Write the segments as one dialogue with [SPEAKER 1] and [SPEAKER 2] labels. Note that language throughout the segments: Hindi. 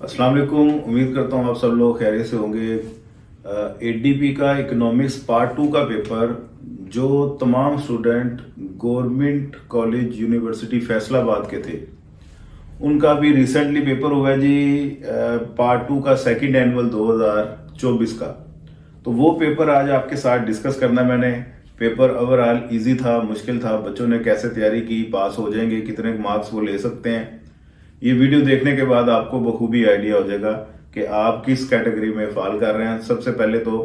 [SPEAKER 1] अस्सलाम वालेकुम। उम्मीद करता हूँ आप सब लोग खैरियत से होंगे। एडीपी का इकोनॉमिक्स पार्ट 2 का पेपर जो तमाम student government college university Faisalabad के थे उनका भी रिसेंटली पेपर हुआ है जी। पार्ट 2 का सेकंड एनुअल 2024 का। तो वो पेपर आज आपके साथ डिस्कस करना है मैंने। पेपर ओवरऑल इजी था, मुश्किल था, बच्चों ने कैसे तैयारी की, पास हो जाएंगे, कितने मार्क्स वो ले सकते हैं, ये वीडियो देखने के बाद आपको बखूबी आइडिया हो जाएगा कि आप किस कैटेगरी में फॉल कर रहे हैं। सबसे पहले तो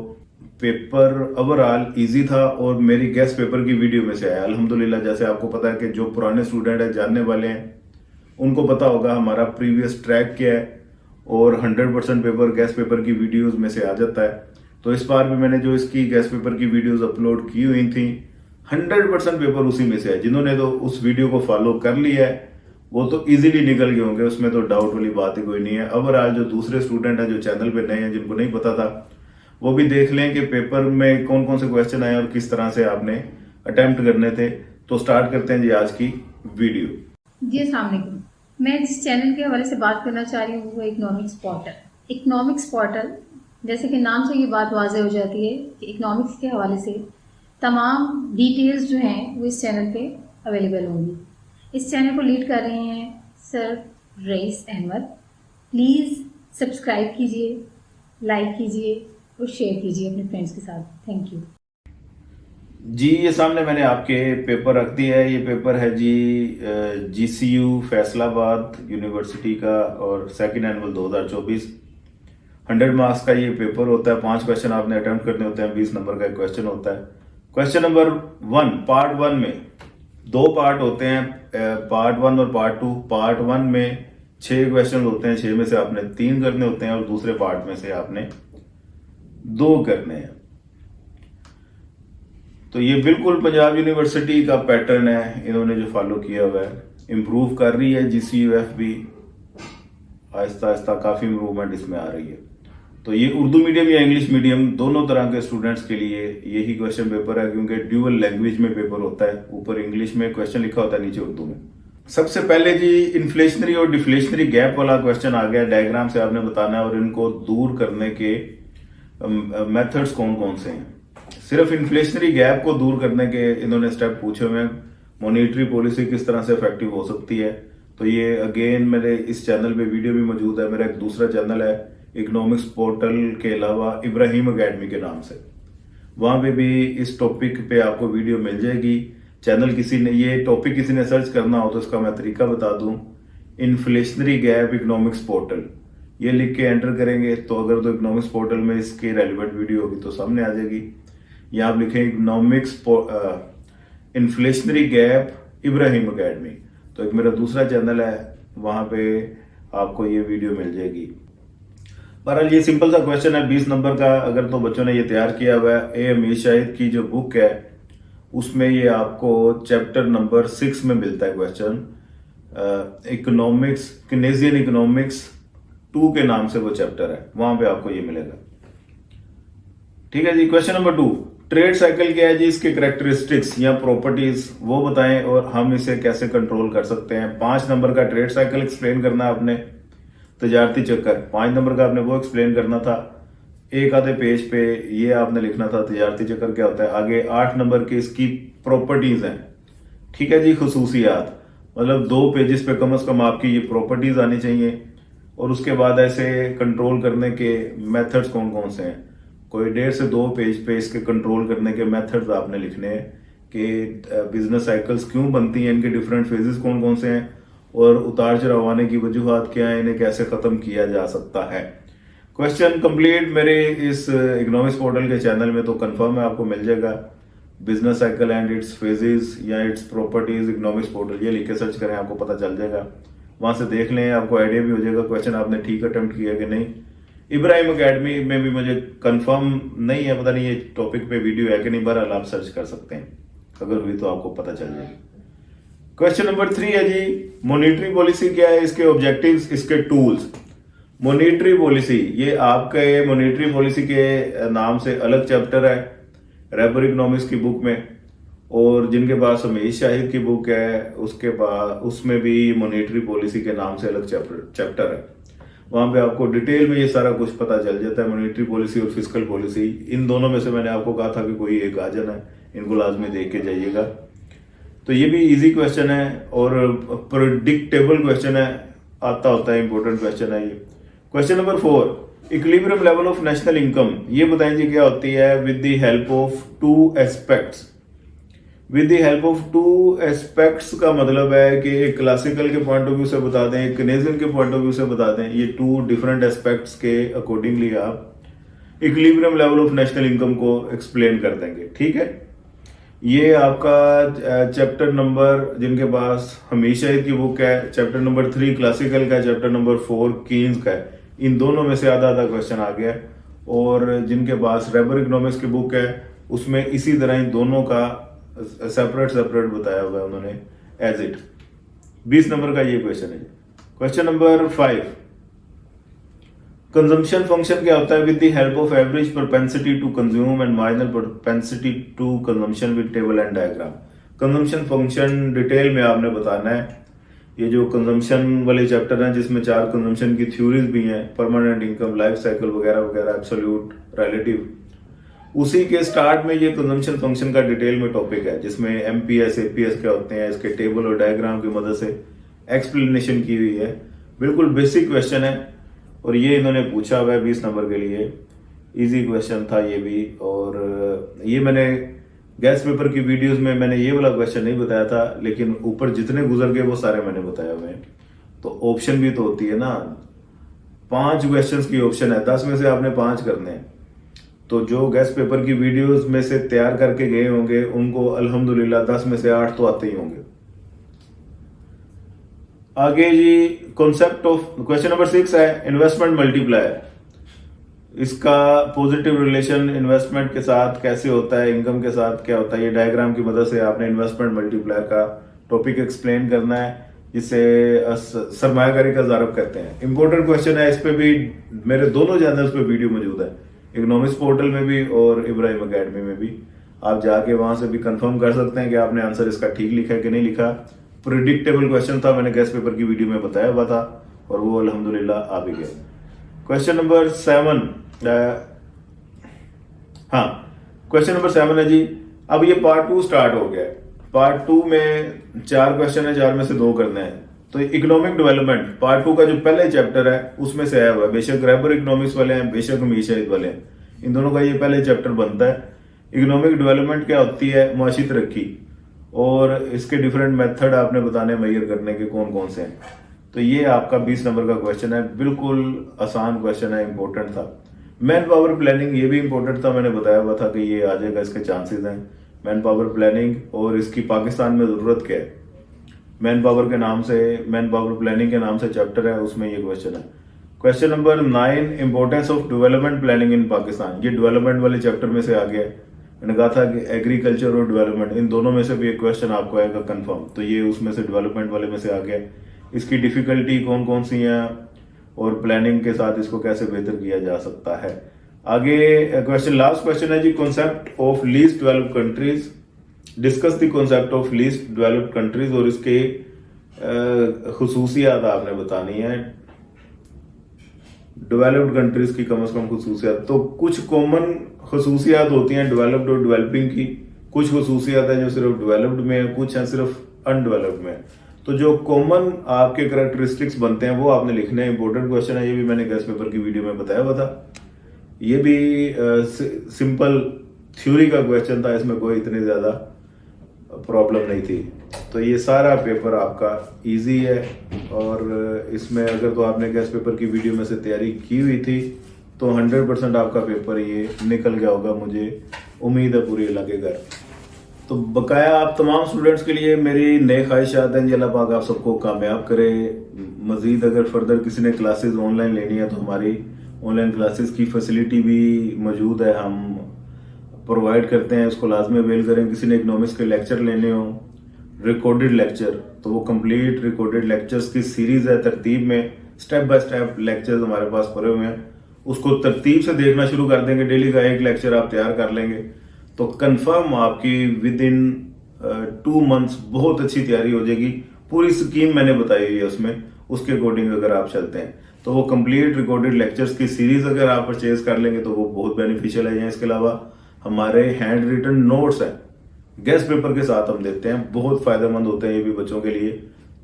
[SPEAKER 1] पेपर ओवरऑल इजी था और मेरी गेस्ट पेपर की वीडियो में से आया अल्हम्दुलिल्लाह। जैसे आपको पता है कि जो पुराने स्टूडेंट है, जानने वाले हैं, उनको पता होगा हमारा प्रीवियस ट्रैक क्या है और 100% पेपर गेस्ट पेपर की वीडियोस में से आ जाता है। तो इस बार भी मैंने जो इसकी गेस्ट पेपर की वीडियोस अपलोड की हुई थी 100% पेपर उसी में से है। जिन्होंने तो उस वीडियो को फॉलो कर लिया है वो तो इजीली निकल गए होंगे, उसमें तो डाउट वाली बात ही कोई नहीं है। ओवरऑल जो दूसरे स्टूडेंट हैं जो चैनल पे नए हैं, जिनको नहीं पता था, वो भी देख लें कि पेपर में कौन कौन से क्वेश्चन आए और किस तरह से आपने अटेम्प्ट करने थे। तो स्टार्ट करते हैं जी आज की वीडियो।
[SPEAKER 2] जी अस्सलाम वालेकुम। मैं जिस चैनल के हवाले से बात करना चाह रही हूँ वो इकोनॉमिक्स पोर्टल। इकोनॉमिक्स पोर्टल जैसे कि नाम से ये बात वाज़ेह हो जाती है कि इकोनॉमिक्स के हवाले से तमाम डिटेल्स जो हैं वो इस चैनल पे अवेलेबल होंगी। इस चैनल को लीड कर रहे हैं sir Rais Ahmed. Please subscribe कीजिए, लाइक कीजिए और शेयर कीजिए अपने फ्रेंड्स के साथ। Thank you
[SPEAKER 1] ji. ये सामने मैंने आपके पेपर रख दिया है। ये पेपर है जी जीसीयू फैसलाबाद यूनिवर्सिटी का और सेकंड एनुअल 2024। 100 मार्क्स का ये पेपर होता है। 5 क्वेश्चन आपने अटेम्प्ट करने होते हैं। 20 नंबर का एक क्वेश्चन होता है। क्वेश्चन नंबर 1 पार्ट 1 में 2 पार्ट होते हैं, पार्ट 1 और पार्ट 2। पार्ट 1 में 6 क्वेश्चन होते हैं, 6 में से आपने 3 करने होते हैं और दूसरे पार्ट में से आपने 2 करने हैं। तो ये बिल्कुल पंजाब यूनिवर्सिटी का पैटर्न है, इन्होंने जो फॉलो किया हुआ है। इम्प्रूव कर रही है जीसीयूएफ भी, आहिस्ता आहिस्ता काफी इम्प्रूवमेंट इसमें आ रही है। तो ये उर्दू मीडियम या इंग्लिश मीडियम दोनों तरह के स्टूडेंट्स के लिए यही क्वेश्चन पेपर है, क्योंकि ड्यूअल लैंग्वेज में पेपर होता है। ऊपर इंग्लिश में क्वेश्चन लिखा होता है, नीचे उर्दू में। सबसे पहले जी इन्फ्लेशनरी और डिफ्लेशनरी गैप वाला क्वेश्चन आ गया। डायग्राम से आपने बताना है और इनको दूर करने के मेथड्स कौन कौन से हैं। सिर्फ इन्फ्लेशनरी गैप को दूर करने के इन्होंने स्टेप पूछे हुए हैं। मॉनेटरी पॉलिसी किस तरह से इफेक्टिव हो सकती है। तो ये अगेन मेरे इस चैनल पे वीडियो भी मौजूद है। मेरा एक दूसरा चैनल है इकोनॉमिक्स पोर्टल के अलावा इब्राहिम अकेडमी के नाम से, वहां पे भी इस टॉपिक पे आपको वीडियो मिल जाएगी। चैनल किसी ने ये टॉपिक किसी ने सर्च करना हो तो इसका मैं तरीका बता दूं, इन्फ्लेशनरी गैप इकोनॉमिक्स पोर्टल ये लिख के एंटर करेंगे तो अगर तो इकोनॉमिक्स पोर्टल में इसकी रेलिवेंट वीडियो होगी तो सामने आ जाएगी। या आप लिखें economics inflationary gap Ibrahim academy, तो एक मेरा दूसरा चैनल है, वहां पे आपको ये वीडियो मिल जाएगी। बहरहाल ये सिंपल सा क्वेश्चन है 20 नंबर का। अगर तो बच्चों ने ये तैयार किया हुआ है, ए अमीर शाहिद की जो बुक है उसमें ये आपको चैप्टर नंबर 6 में मिलता है क्वेश्चन। इकोनॉमिक्स केनेजियन इकोनॉमिक्स 2 के नाम से वो चैप्टर है, वहां पे आपको ये मिलेगा। ठीक है जी। क्वेश्चन नंबर 2, ट्रेड साइकिल क्या है जी, इसके कैरेक्टरिस्टिक्स या प्रॉपर्टीज वो बताएं और हम इसे कैसे कंट्रोल कर सकते हैं। 5 नंबर का ट्रेड साइकिल एक्सप्लेन करना है आपने। तजारती चक्कर 5 नंबर का आपने वो एक्सप्लेन करना था। एक आधे पेज पे ये आपने लिखना था तजारती चक्कर क्या होता है। आगे 8 नंबर की इसकी प्रॉपर्टीज हैं। ठीक है जी। खुसूसियात मतलब 2 पेजेस पे कम से कम आपकी ये प्रॉपर्टीज आनी चाहिए। और उसके बाद ऐसे कंट्रोल करने के मेथड्स कौन कौन से हैं। कोई 1.5 से 2 पेज पे इसके कंट्रोल करने के मेथड्स आपने लिखने हैं कि बिजनेस साइकिल्स क्यों बनती हैं, इनके डिफरेंट फेजेस कौन कौन से हैं और उतार चढ़ाव आने की वजूहात क्या है, इन्हें कैसे खत्म किया जा सकता है। क्वेश्चन कंप्लीट मेरे इस इकोनॉमिक्स पोर्टल के चैनल में तो कंफर्म है आपको मिल जाएगा। Business cycle and it's phases या इट्स प्रॉपर्टीज इकोनॉमिक्स पोर्टल ये लिख के सर्च करें, आपको पता चल जाएगा। वहां से देख लें, आपको आइडिया भी हो जाएगा क्वेश्चन आपने ठीक अटेम्प्ट किया कि नहीं। इब्राहिम अकेडमी में भी मुझे कंफर्म नहीं है, पता नहीं ये टॉपिक पे वीडियो है कि नहीं, बहरहाल आप सर्च कर सकते हैं, अगर हुई तो आपको पता चल जाएगा। क्वेश्चन नंबर 3 है जी मॉनेटरी पॉलिसी क्या है, इसके ऑब्जेक्टिव्स, इसके टूल्स। मॉनेटरी पॉलिसी ये आपके मॉनेटरी पॉलिसी के नाम से अलग चैप्टर है रैबर इकोनॉमिक्स की बुक में, और जिनके पास अमीर शाहिद की बुक है उसके पास उसमें भी मॉनेटरी पॉलिसी के नाम से अलग चैप्टर है। वहां पे आपको डिटेल में ये सारा कुछ पता चल जाता है, मॉनेटरी पॉलिसी और फिस्कल पॉलिसी। इन दोनों में से मैंने आपको कहा था कि कोई एक आ जाना है, इनको लाजमी देख के जाइएगा। तो ये भी इजी क्वेश्चन है और प्रेडिक्टेबल क्वेश्चन है, आता होता है, इंपॉर्टेंट क्वेश्चन है ये। Question number 4, equilibrium level of national income, ये बताएंगे क्या होती है। With the help of two aspects. With the help of two aspects का मतलब है कि एक क्लासिकल के पॉइंट ऑफ व्यू से बता दें, एक केनेजियन के पॉइंट ऑफ व्यू से बता दें। ये टू डिफरेंट एस्पेक्ट्स के अकॉर्डिंगली आप equilibrium level of national income को एक्सप्लेन कर देंगे, ठीक है। ये आपका चैप्टर नंबर, जिनके पास हमेशा की बुक है, चैप्टर नंबर 3 क्लासिकल का, चैप्टर नंबर 4 कीन्स का है। इन दोनों में से आधा आधा क्वेश्चन आ गया। और जिनके पास रेबर इकोनॉमिक्स की बुक है उसमें इसी तरह इन दोनों का सेपरेट बताया हुआ है उन्होंने एज इट। 20 नंबर का ये क्वेश्चन है। क्वेश्चन नंबर 5, कंजम्पशन फंक्शन क्या होता है। With the help of average propensity to consume and marginal propensity to consumption with table and diagram. Consumption function detail में आपने बताना है। ये जो कंजम्पशन वाले चैप्टर हैं जिसमें 4 कंजम्पशन की थ्योरीज भी हैं, परमानेंट इनकम, लाइफ साइकिल वगैरह वगैरह, एब्सोल्यूट, रिलेटिव, उसी के स्टार्ट में ये कंजम्पशन फंक्शन का डिटेल में टॉपिक है, जिसमें एमपीएस एपीएस क्या होते हैं, इसके टेबल और डायग्राम की मदद से एक्सप्लेनेशन की हुई है। बिल्कुल बेसिक क्वेश्चन है और ये इन्होंने पूछा हुआ है 20 नंबर के लिए। इजी क्वेश्चन था ये भी। और ये मैंने गैस पेपर की वीडियोस में मैंने ये वाला क्वेश्चन नहीं बताया था, लेकिन ऊपर जितने गुजर गए वो सारे मैंने बताया हुए हैं। तो ऑप्शन भी तो होती है ना, 5 क्वेश्चंस की ऑप्शन है, 10 में से आपने 5 करने हैं। तो जो गैस पेपर की वीडियोस में से तैयार करके गए होंगे उनको अल्हम्दुलिल्लाह 10 में से 8 तो आते ही होंगे। आगे जी कॉन्सेप्ट ऑफ क्वेश्चन नंबर 6 है इन्वेस्टमेंट मल्टीप्लायर। इसका पॉजिटिव रिलेशन इन्वेस्टमेंट के साथ कैसे होता है, इनकम के साथ क्या होता है, ये डायग्राम की मदद से आपने इन्वेस्टमेंट मल्टीप्लायर का टॉपिक एक्सप्लेन करना है, जिसे सरमायाकारी का ज़ारब कहते हैं। इंपॉर्टेंट क्वेश्चन है, इस पे भी मेरे दोनों चैनल्स पे वीडियो मौजूद है, इकोनॉमिक्स पोर्टल में भी और इब्राहिम अकेडमी में भी। आप जाके वहां से भी कंफर्म कर सकते हैं कि आपने आंसर इसका ठीक लिखा है कि नहीं लिखा। प्रिडिक्टेबल क्वेश्चन था, मैंने गैस पेपर की वीडियो में बताया हुआ था और वो अल्हम्दुलिल्लाह आ भी गया। क्वेश्चन नंबर 7, हाँ क्वेश्चन नंबर 7 है जी। अब ये पार्ट 2 स्टार्ट हो गया है। पार्ट 2 में 4 क्वेश्चन है, 4 में से 2 करने हैं। तो इकोनॉमिक डेवलपमेंट पार्ट 2 का जो पहले चैप्टर है उसमें से आया हुआ है। बेशक रेबर इकोनॉमिक्स वाले हैं, बेशक मीशाहिद वाले हैं, इन दोनों का ये पहले चैप्टर बनता है। इकोनॉमिक डेवलपमेंट क्या होती है, मुआशी तरक्की, और इसके डिफरेंट मेथड आपने बताने मेजर करने के कौन कौन से हैं। तो ये आपका 20 नंबर का क्वेश्चन है, बिल्कुल आसान क्वेश्चन है, इंपॉर्टेंट था। मैन पावर प्लानिंग ये भी इंपॉर्टेंट था, मैंने बताया हुआ था कि ये आ जाएगा, इसके चांसेस हैं। मैन पावर प्लानिंग और इसकी पाकिस्तान में जरूरत क्या है, मैन पावर के नाम से, मैन पावर प्लानिंग के नाम से चैप्टर है, उसमें ये क्वेश्चन है। Question number 9, importance of development planning in Pakistan. ये डेवलपमेंट वाले चैप्टर में से आ गया है। मैंने कहा था कि एग्रीकल्चर और डेवलपमेंट इन दोनों में से भी एक क्वेश्चन आपको आएगा कंफर्म, तो ये उसमें से डेवलपमेंट वाले में से आ गया। इसकी डिफिकल्टी कौन कौन सी है और प्लानिंग के साथ इसको कैसे बेहतर किया जा सकता है। आगे क्वेश्चन, लास्ट क्वेश्चन है जी, concept of least developed countries. Discuss the concept of least developed countries और इसके खुसूसियात आपने बतानी है। डेवलप्ड कंट्रीज की कम से कम खुसूसियात, तो कुछ कॉमन खुसूसियात होती हैं डेवलप्ड और डेवलपिंग की, कुछ खुसूसियात हैं जो सिर्फ डेवलप्ड में है, कुछ हैं सिर्फ अनडेवलप्ड में। तो जो कॉमन आपके करैक्टरिस्टिक्स बनते हैं वो आपने लिखने हैं। इंपॉर्टेंट क्वेश्चन है, ये भी मैंने गैस पेपर की वीडियो में बताया हुआ था। ये भी सिंपल थ्योरी का क्वेश्चन था, इसमें कोई इतनी ज्यादा प्रॉब्लम नहीं थी। तो ये सारा पेपर आपका इजी है और इसमें अगर तो आपने गैस पेपर की वीडियो में से तैयारी की हुई थी तो 100% आपका पेपर ये निकल गया होगा, मुझे उम्मीद है पूरी लगेगा। तो बकाया आप तमाम स्टूडेंट्स के लिए मेरी नई ख्वाहिशात हैं, अल्लाह पाक आप सबको कामयाब करे। मजीद अगर फर्दर किसी ने क्लासेस ऑनलाइन लेनी है तो हमारी ऑनलाइन क्लासेस की फैसिलिटी भी मौजूद है, हम प्रोवाइड करते हैं, उसको लाजमी अवेल करें। किसी ने इकोनॉमिक्स के लेक्चर लेने हो, रिकॉर्डेड लेक्चर, तो वो कंप्लीट रिकॉर्डेड लेक्चर्स की सीरीज है, तरतीब में स्टेप बाय स्टेप लेक्चर्स हमारे पास पड़े हुए हैं। उसको तरतीब से देखना शुरू कर देंगे, डेली का एक लेक्चर आप तैयार कर लेंगे तो कंफर्म आपकी विद इन 2 मंथ्स बहुत अच्छी तैयारी हो जाएगी। पूरी स्कीम मैंने बताई हुई है उसमें, उसके अकॉर्डिंग अगर आप चलते हैं तो वो कंप्लीट रिकॉर्डेड लेक्चर्स की सीरीज अगर आप परचेज कर लेंगे तो वो बहुत बेनिफिशियल है। इसके अलावा हमारे हैंड रिटन नोट्स हैं, गेस्ट पेपर के साथ हम देते हैं, बहुत फायदेमंद होते हैं ये भी बच्चों के लिए।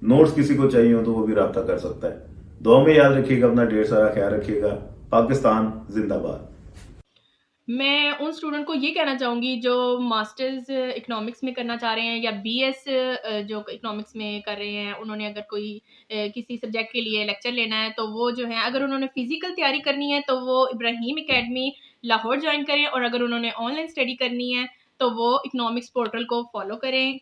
[SPEAKER 1] नोट्स किसी को चाहिए हो तो वो भी राब्ता कर सकता है। दुआ में याद रखिएगा, अपना ढेर सारा ख्याल रखिएगा। पाकिस्तान जिंदाबाद।
[SPEAKER 3] मैं उन स्टूडेंट को ये कहना चाहूँगी जो मास्टर्स इकोनॉमिक्स में करना चाह रहे हैं या बीएस जो इकोनॉमिक्स में कर रहे हैं, उन्होंने अगर कोई किसी सब्जेक्ट के लिए लेक्चर लेना है तो वो जो है, अगर उन्होंने फिजिकल तैयारी करनी है तो वो इब्राहिम एकेडमी लाहौर ज्वाइन करें, और अगर उन्होंने ऑनलाइन स्टडी करनी है तो वो इकोनॉमिक्स पोर्टल को फॉलो करें।